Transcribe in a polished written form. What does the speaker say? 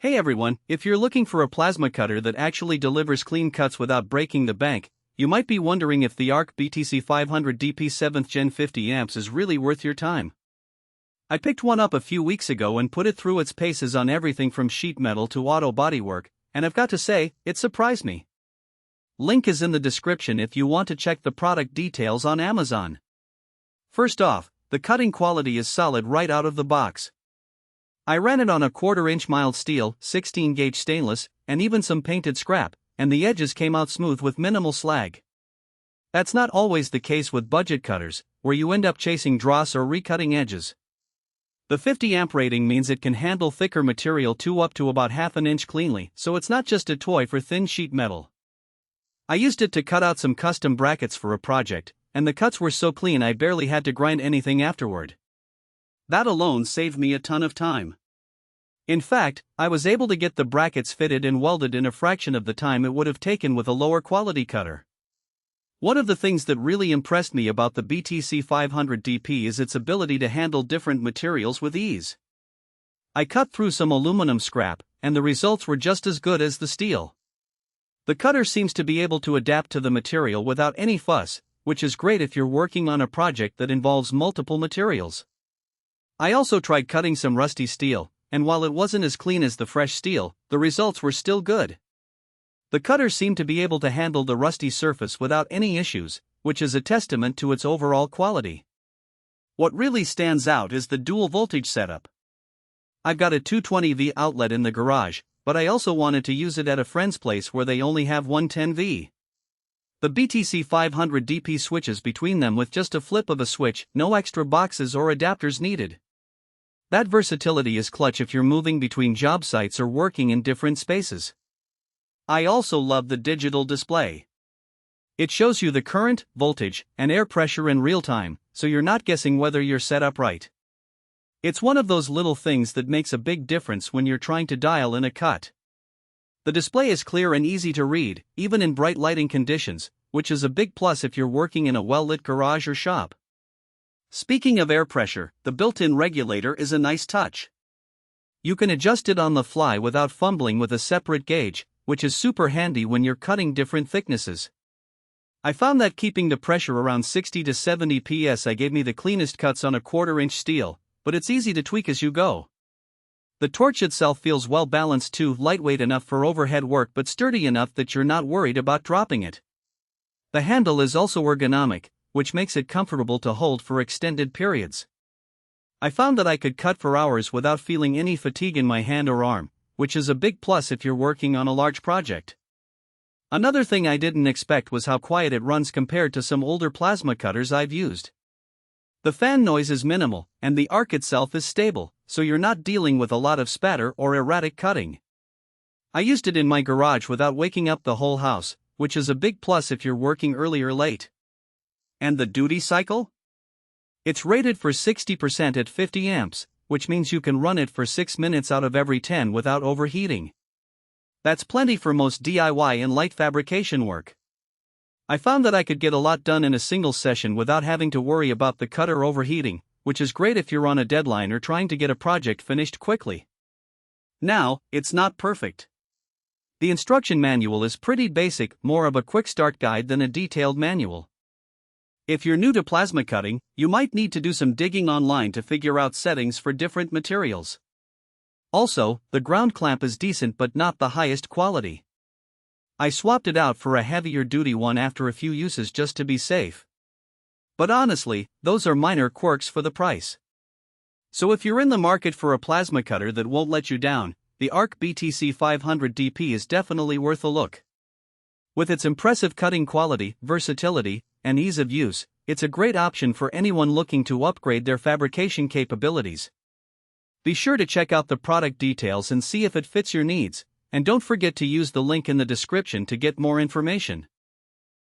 Hey everyone, if you're looking for a plasma cutter that actually delivers clean cuts without breaking the bank, you might be wondering if the Arc BTC500DP 7th Gen 50 amps is really worth your time. I picked one up a few weeks ago and put it through its paces on everything from sheet metal to auto bodywork, and I've got to say, it surprised me. Link is in the description if you want to check the product details on Amazon. First off, the cutting quality is solid right out of the box. I ran it on a 1/4-inch mild steel, 16-gauge stainless, and even some painted scrap, and the edges came out smooth with minimal slag. That's not always the case with budget cutters, where you end up chasing dross or recutting edges. The 50 amp rating means it can handle thicker material up to about 1/2 inch cleanly, so it's not just a toy for thin sheet metal. I used it to cut out some custom brackets for a project, and the cuts were so clean I barely had to grind anything afterward. That alone saved me a ton of time. In fact, I was able to get the brackets fitted and welded in a fraction of the time it would have taken with a lower quality cutter. One of the things that really impressed me about the BTC500DP is its ability to handle different materials with ease. I cut through some aluminum scrap, and the results were just as good as the steel. The cutter seems to be able to adapt to the material without any fuss, which is great if you're working on a project that involves multiple materials. I also tried cutting some rusty steel, and while it wasn't as clean as the fresh steel, the results were still good. The cutter seemed to be able to handle the rusty surface without any issues, which is a testament to its overall quality. What really stands out is the dual voltage setup. I've got a 220V outlet in the garage, but I also wanted to use it at a friend's place where they only have 110V. The BTC500DP switches between them with just a flip of a switch, no extra boxes or adapters needed. That versatility is clutch if you're moving between job sites or working in different spaces. I also love the digital display. It shows you the current, voltage, and air pressure in real time, so you're not guessing whether you're set up right. It's one of those little things that makes a big difference when you're trying to dial in a cut. The display is clear and easy to read, even in bright lighting conditions, which is a big plus if you're working in a well-lit garage or shop. Speaking of air pressure, the built-in regulator is a nice touch. You can adjust it on the fly without fumbling with a separate gauge, which is super handy when you're cutting different thicknesses. I found that keeping the pressure around 60 to 70 psi gave me the cleanest cuts on a 1/4-inch steel, but it's easy to tweak as you go. The torch itself feels well balanced too, lightweight enough for overhead work but sturdy enough that you're not worried about dropping it. The handle is also ergonomic, which makes it comfortable to hold for extended periods. I found that I could cut for hours without feeling any fatigue in my hand or arm, which is a big plus if you're working on a large project. Another thing I didn't expect was how quiet it runs compared to some older plasma cutters I've used. The fan noise is minimal, and the arc itself is stable, so you're not dealing with a lot of spatter or erratic cutting. I used it in my garage without waking up the whole house, which is a big plus if you're working early or late. And the duty cycle? It's rated for 60% at 50 amps, which means you can run it for 6 minutes out of every 10 without overheating. That's plenty for most DIY and light fabrication work. I found that I could get a lot done in a single session without having to worry about the cutter overheating, which is great if you're on a deadline or trying to get a project finished quickly. Now, it's not perfect. The instruction manual is pretty basic, more of a quick start guide than a detailed manual. If you're new to plasma cutting, you might need to do some digging online to figure out settings for different materials. Also, the ground clamp is decent but not the highest quality. I swapped it out for a heavier duty one after a few uses just to be safe. But honestly, those are minor quirks for the price. So if you're in the market for a plasma cutter that won't let you down, the Arc BTC500DP is definitely worth a look. With its impressive cutting quality, versatility, and ease of use, it's a great option for anyone looking to upgrade their fabrication capabilities. Be sure to check out the product details and see if it fits your needs, and don't forget to use the link in the description to get more information.